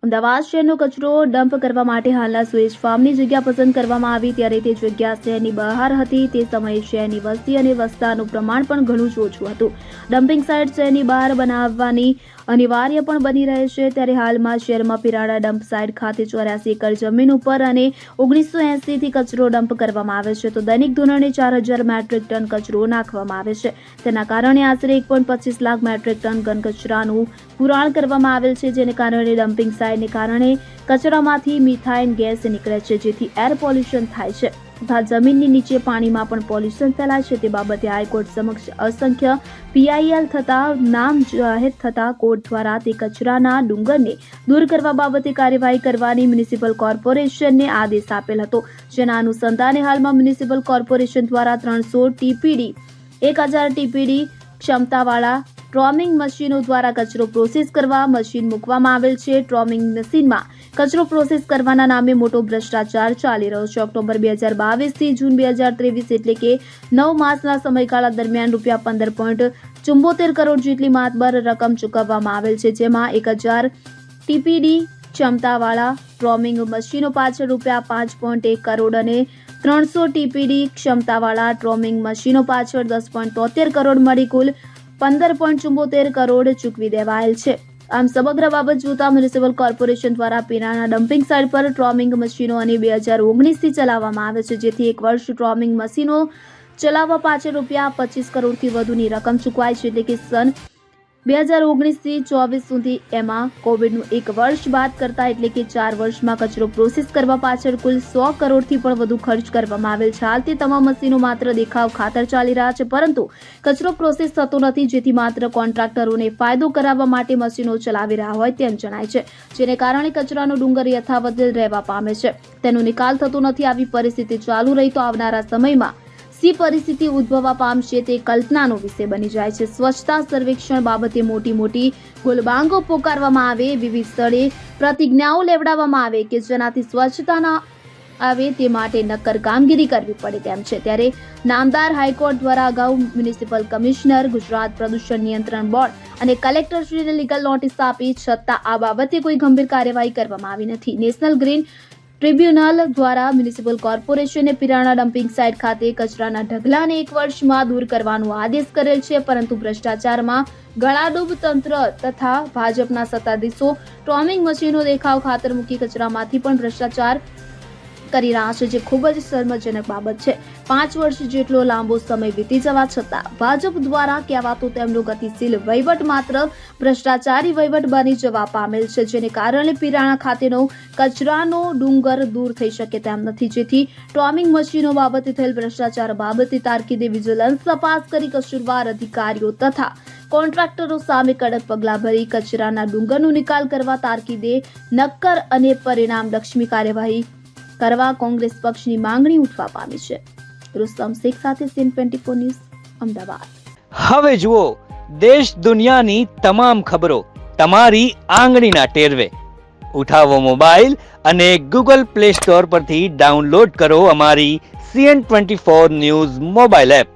અમદાવાદ શહેરનો કચરો ડમ્પ કરવા માટે હાલના સુએજ ફાર્મની જગ્યા પસંદ કરવામાં આવી ત્યારે તે જગ્યા શહેરની બહાર હતી. તે સમયે શહેરની વસ્તી અને વસ્તાનું પ્રમાણ પણ ઘણું જ ઓછું હતું. ડમ્પિંગ સાઇટ શહેરની બહાર બનાવવાની અનિવાર્ય પણ બની રહે છે. ત્યારે હાલમાં શહેરમાં પિરાડા ડમ્પ સાઇટ ખાતે 84 એકર જમીન ઉપર અને 1980 થી કચરો ડમ્પ કરવામાં આવે છે તો દૈનિક ધોરણે 4000 મેટ્રિક ટન કચરો નાખવામાં આવે છે. તેના કારણે આશરે 1.25 લાખ મેટ્રિક ટન ઘન કચરાનું પુરાણ કરવામાં આવેલ છે, જેને કારણે ડમ્પિંગ સાઇટને કારણે કચરામાંથી મિથાઇન ગેસ નીકળે છે, જેથી એર પોલ્યુશન થાય છે તથા જમીનની નીચે પાણીમાં પણ પોલ્યુશન ફેલાય છે. તે બાબતે હાઈકોર્ટ સમક્ષ અસંખ્ય PIL થતા નામ જાહેર થતા કોર્ટ દ્વારા તે કચરાના ડુંગરને દૂર કરવા બાબતે કાર્યવાહી કરવાની મ્યુનિસિપલ કોર્પોરેશનને આદેશ આપેલ હતો. જેના અનુસંધાને હાલમાં મ્યુનિસિપલ કોર્પોરેશન દ્વારા 300 TPD 1000 TPD ક્ષમતાવાળા ટ્રોમિંગ મશીનો દ્વારા કચરો પ્રોસેસ કરવા મશીન મૂકવામાં આવેલ છે. ટ્રોમિંગ મશીનમાં કચરો પ્રોસેસ કરવાના નામે મોટો ભ્રષ્ટાચાર ચાલી રહ્યો છે. ઓક્ટોબર 2022 થી જૂન 2023 એટલે કે 9 માસના સમયગાળા દરમિયાન ₹15.74 કરોડ જેટલી માતબર રકમ ચૂકવવામાં આવેલ છે, જેમાં 1000 TPD ક્ષમતાવાળા ટ્રોમિંગ મશીનો પાછળ ₹5.1 કરોડ અને 300 TPD ક્ષમતાવાળા ટ્રોમિંગ મશીનો પાછળ 10.73 કરોડ મળી કુલ 15.74 કરોડ ચૂકવી દેવાયેલ છે. આમ સમગ્ર બાબત જોતા મ્યુનિસિપલ કોર્પોરેશન દ્વારા પિરાના ડમ્પિંગ સાઇટ પર ટ્રોમિંગ મશીનો અને 2019 થી ચલાવવામાં આવે છે, જેથી એક વર્ષ ટ્રોમિંગ મશીનો ચલાવવા પાછળ ₹25 કરોડથી વધુની રકમ ચૂકવાય છે. એટલે કે સન 2019 થી 24 સુધી એમાં કોવિડનું એક વર્ષ બાદ કરતા એટલે કે 4 વર્ષમાં કચરો પ્રોસેસ કરવા પાછળ કુલ 100 કરોડથી પણ વધુ ખર્ચ કરવામાં આવેલ છે. હાલ તે તમામ મશીનો માત્ર દેખાવ ખાતર ચાલી રહ્યા છે, પરંતુ કચરો પ્રોસેસ થતો નથી, જેથી માત્ર કોન્ટ્રાક્ટરોને ફાયદો કરાવવા માટે મશીનો ચલાવી રહ્યા હોય તેમ જણાય છે, જેને કારણે કચરાનો ડુંગર યથાવત રહેવા પામે છે. તેનો નિકાલ થતો નથી. આવી પરિસ્થિતિ ચાલુ રહી તો આવનારા સમયમાં સી પરિસ્થિતિ ઉદ્ભવવા પામશે તે કલ્પનાનો વિષય બની જાય છે. સ્વચ્છતા સર્વેક્ષણ બાબતે મોટી ગોલબાંગો પોકારવામાં આવે, વિવિધ સ્થળે પ્રતિજ્ઞાઓ લેવડાવવામાં આવે કે જેનાથી સ્વચ્છતા ન આવે તે માટે નક્કર કામગીરી કરવી પડે તેમ છે. ત્યારે નામદાર હાઈકોર્ટ દ્વારા અગાઉ મ્યુનિસિપલ કમિશનર, ગુજરાત પ્રદૂષણ નિયંત્રણ બોર્ડ અને કલેક્ટરશ્રીને લીગલ નોટિસ આપી છતાં આ બાબતે કોઈ ગંભીર કાર્યવાહી કરવામાં આવી નથી. નેશનલ ગ્રીન ટ્રિબ્યુનલ દ્વારા મ્યુનિસિપલ કોર્પોરેશને પિરાણા ડમ્પિંગ સાઇટ ખાતે કચરાના ઢગલાને 1 વર્ષમાં દૂર કરવાનો આદેશ કરેલ છે, પરંતુ ભ્રષ્ટાચારમાં ગળાડૂબ તંત્ર તથા ભાજપના સત્તાધીશો ટ્રોમિંગ મશીનો દેખાવ ખાતર મૂકી કચરામાંથી પણ ભ્રષ્ટાચાર કરી રહ્યા છે, જે ખૂબ જ શરમજનક બાબત છે. 5 વર્ષ જેટલો લાંબો સમય વીતી જવા છતાં ભાજપ દ્વારા કહેવાતો તેમનો ગતિશીલ વહીવટ માત્ર ભ્રષ્ટાચારી વહીવટ બની જવા પામેલ છે, જેને કારણે પિરાણા ખાતેનો કચરાનો ડુંગર દૂર થઈ શકે તેમ નથી. જેથી ટ્રોમિંગ મશીનો બાબતે થયેલ ભ્રષ્ટાચાર બાબતે તાકીદે વિજિલન્સ તપાસ કરી કસૂરવાર અધિકારીઓ તથા કોન્ટ્રાક્ટરો સામે કડક પગલાં ભરી કચરાના ડુંગરનો નિકાલ કરવા તાકીદે નક્કર અને પરિણામલક્ષી કાર્યવાહી કરવા કોંગ્રેસ પક્ષની માંગણી ઉઠવા પામી છે. રુસ્તમ શેખ સાથે સીન 24 ન્યૂઝ, અમદાવાદ. હવે જુઓ દેશ દુનિયાની તમામ ખબરો તમારી આંગળીના ટેરવે. ઉઠાવો મોબાઈલ અને Google Play Store પરથી ડાઉનલોડ કરો અમારી CN24 ન્યૂઝ મોબાઈલ એપ.